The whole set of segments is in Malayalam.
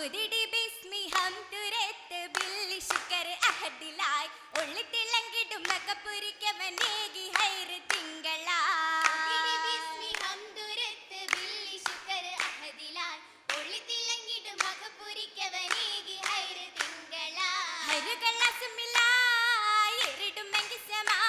उदिड़ी बिस्मि हम तुरत बिल्ली शुकर अहदिलाय उल्ली तिलंगिडुम नकपुरिकवनेगी हैर तिंगला उदिड़ी बिस्मि हम तुरत बिल्ली शुकर अहदिलाय उल्ली तिलंगिडुम नकपुरिकवनेगी हैर तिंगला हैर गलास मिला एरिडुम मंगिसमा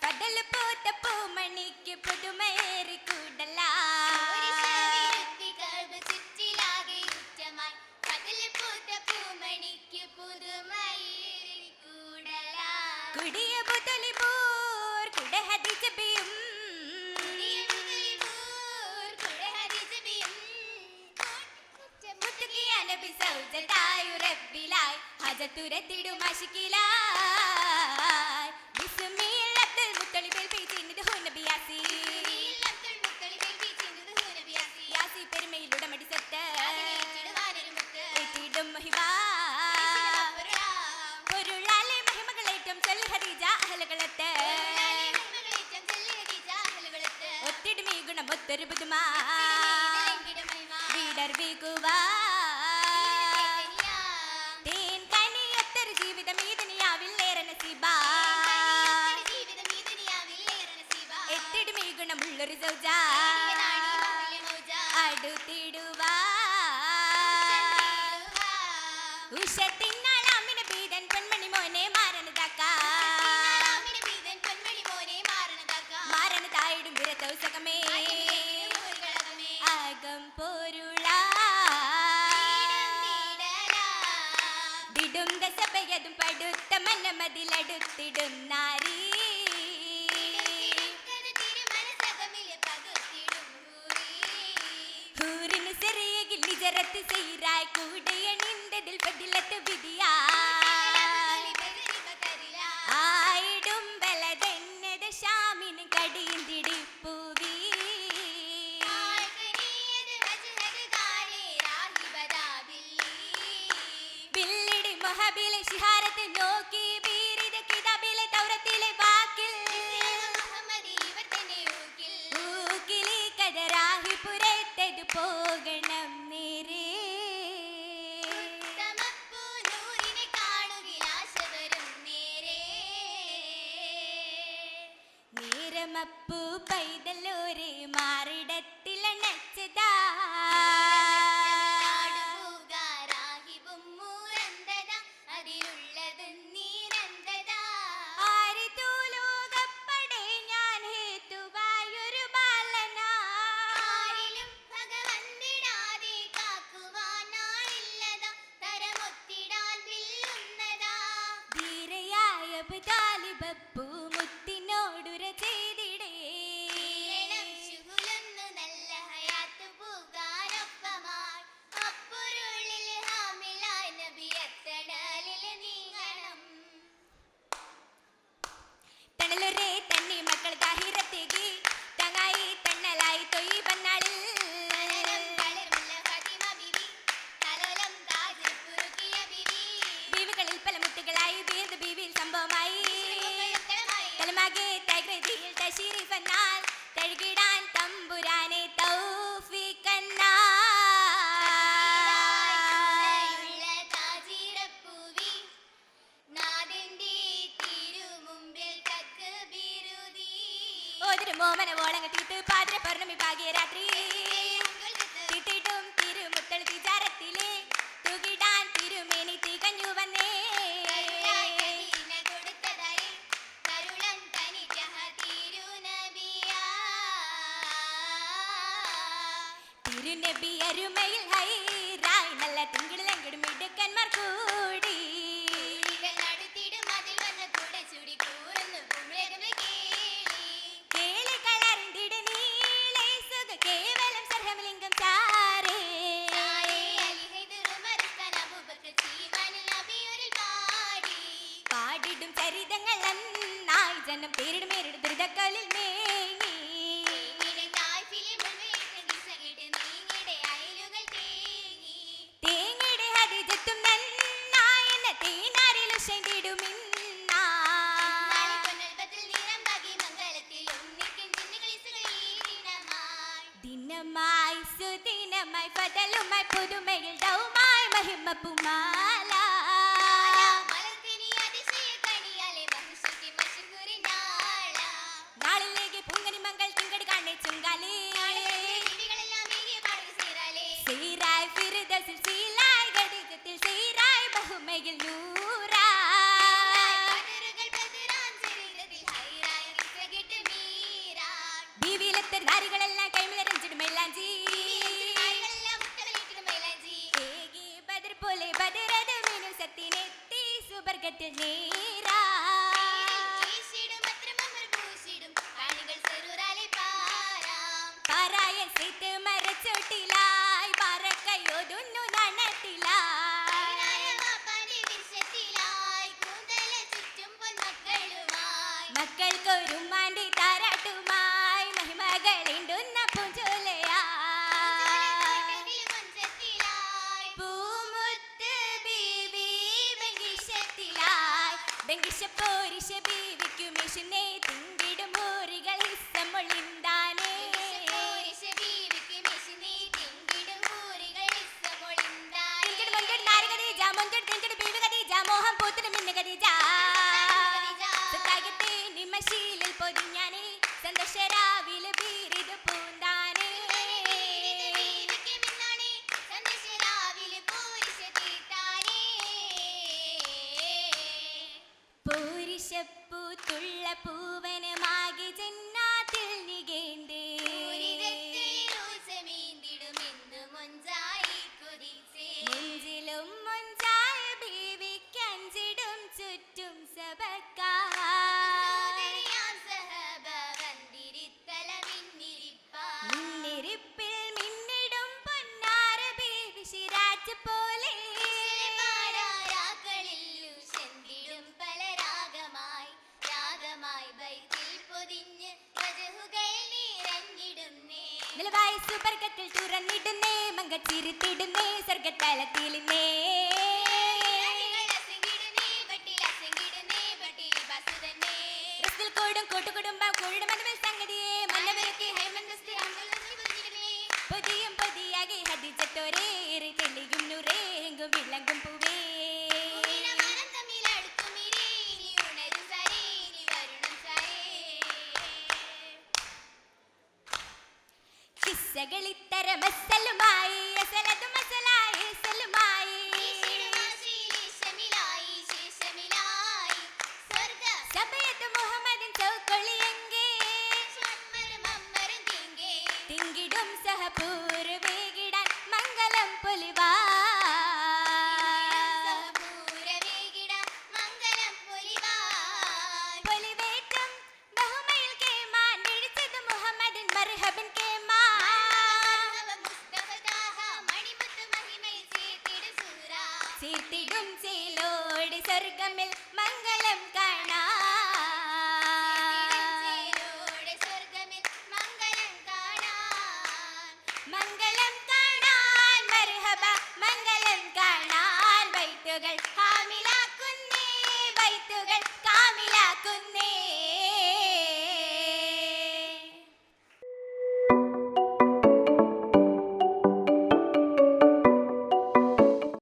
കടൽ പൂത്ത പൂമണിക്ക് പുതുമയേറി കൂടലാ കുടിയ ബുതലി ബൂർ കുട ഹദി ജബിയും മുത്തുകിയ നബി സൗജതായു റബ്ബിലായ് ഹജതുരത്തിടും ആശിക്കിലായ് ബിസ്മിൽ അബ്ദുൽ മുത്തലിബിൽ ബീജിനദ് ഹു നബി യാസി അബ്ദുൽ മുത്തലിബിൽ ബീജിനദ് ഹു നബി യാസി യാസി പെരുമയിലുടെ മടിസത്ത് ഏറ്റിടും മഹിബ പൊരുളാലെ മഹിമകളേറ്റം ചൊല്ലി ഹദീജ അഹ്ലകളത്ത് ഒത്തിടും ഈ ഗുണം ഒത്തൊരു പുതുമ വീടർ വീകുവ തേൻ കനിയൊത്തൊരു ജീവിതം ഈ ദുനിയാവിൽ നസീബ എത്തിടും ഈ ഗുണമുള്ളൊരു സൗജ അടുത്തിടുവ ഉഷത്തിന്നാളാമിന ബീതൻ പൊന്മണി മോനെ മാരണതാക്ക മാരണതായിടും വിരതൗസകമേ അകം പൊരുളാ ദിടും ദശപയതും പടുത്ത മനമതിലടുത്തിടും നാരീ ഹൂറിന് ചെറിയകിൽ നിജറത്ത് സൈറായ് കൂടെയണിന്തതിൽ പതിലത്ത് വിധിയാ ആയിടും ബലതെന്നത് ഷാമിന് കടിയിന്തിടി പൂവി ബില്ലിടി മൊഹബിലെ ശിഹാരത്തെ നോക്കി ബീരിത കിതാബിലെ തൗറത്തിലെ വാക്കിൽ ഊക്കിലി കദരാഹി പുരത്തത് പോകണം നേരേ നേരമപ്പു പൈതലോരെ മാറിടത്തിലണച്ചതാ മുത്തിനോടുര ചെയ്തിടേ തണലൊരേ തന്നെ മക്കൾ താഹിരത്തേക്ക് തങ്ങായി തണ്ണലായി തൊയ് ബന്നാളിൽ ബീവികളിൽ പല മുത്തുകളായി ബീർദ് ബീവിൽ സംഭവമായി തലമാകെ തൈഗ്രതിയിൽ തശീരിഫന്നാൽ തഴുകിടാൻ തമ്പുരാനെ തൗഫീഖന്നാ ഓതിരു മോമന വോളങ്ങ തീർത്ത് പാതിര പൗർണമി ഭാഗ്യ രാത്രി തീട്ടിട്ടും തിരുമുത്തൾ തിചാരത്തിലെ തുകിടാൻ തിരുമേനി തികഞ്ഞു വന്നേ തിരുനബി അരുമയിൽ ഹൈറായി നല്ല തിങ്കിളിലെങ്കിലും മിടുക്കന്മാർ പൂമാല നാളിലേക്ക് പൂങ്കനി മംഗൾ തിങ്കടി കാണേ ചുങ്കാലി സീരായ് ഫിർദൗസിൽ സീലായ് ഗദികത്തിൽ സീരായ് ബഹുമയിൽ നൂറാ ബീവിയിലെത്തർ നാരികളെല്ലാം കൈമിലരഞ്ചിടും മൈലാഞ്ചി ഏകി ബദർ പോലെ ബദറത് വീണു സത്തിനെത്തി സുബർഗത്തിൽ നേരാ പാറായ സീത്ത് മരച്ചോട്ടിലായി പറക്കയോതുന്നു നണത്തിലായി മക്കൾക്കൊരുമാണ്ടി താരാട്ടുമായി മഹിമകളുണ്ടുന്ന പൂഞ്ചോലയായി പൂമുത്ത് ബീവി ബെങ്കിഷത്തിലായി ബെങ്കിഷപ്പോരിഷ ബീവിക്കു മിഷനെ തിങ്കിടും മൂറികൾ ഹിസ്സമൊളിന്താനേ മോഹം പൂത്തിന് മിന്നു കദീജ സുത്താകത്തെ നിമശീലിൽ പൊതിഞ്ഞാനേ സന്തോഷരാവിലെ ബീരിത് പൂന്താനേ പൂരിശപ്പൂത്തുള്ള പൂവനമാകെ ജന്നാത്തിൽ നികേന്തേ മുഞ്ചിലും മുഞ്ചായ ബീവിക്കഞ്ചിടും ചുറ്റും സബക്കാ മിന്നിരിപ്പിൽ മിന്നിടും പൊന്നാര ബീവി ശിരാജ് പോലെ നിലവായി സുബർഗത്തിൽ തുറന്നിടുന്നേ മങ്കച്ചിരുത്തിടുന്നേ സ്വർഗത്തലത്തിലിന്നേ കൂടും കൂട്ടുകുടുംബം കൂടെ മതമൽ സംഗതിയെ മന്നവരൊക്കെ പൊതിയും പൊതിയാകെ ഹദിജത്തോരേ തെളിയും നൂറേ എങ്കും വിളങ്ങും പൂവേ കിസ്സകളിത്തര മസലുമായി അസലതു മസലായി സലുമായി സബയത്ത് മുഹമ്മദിൻ ചൗക്കൊളിയെങ്കേ തിങ്കിടും സഹപൂർവേകിടാൻ മംഗളം പൊലിവാ പൊലിവേറ്റം ബഹുമയിൽ കേമാൻ വിളിച്ചത് മുഹമ്മദിൻ മർഹബൻ കേമാ ചീർത്തിടും ചേലോടി സ്വർഗമിൽ മംഗളം കാണാ മംഗളം കാണാൻ മർഹബ മംഗളം കാണാൻ ബൈത്തുകൾ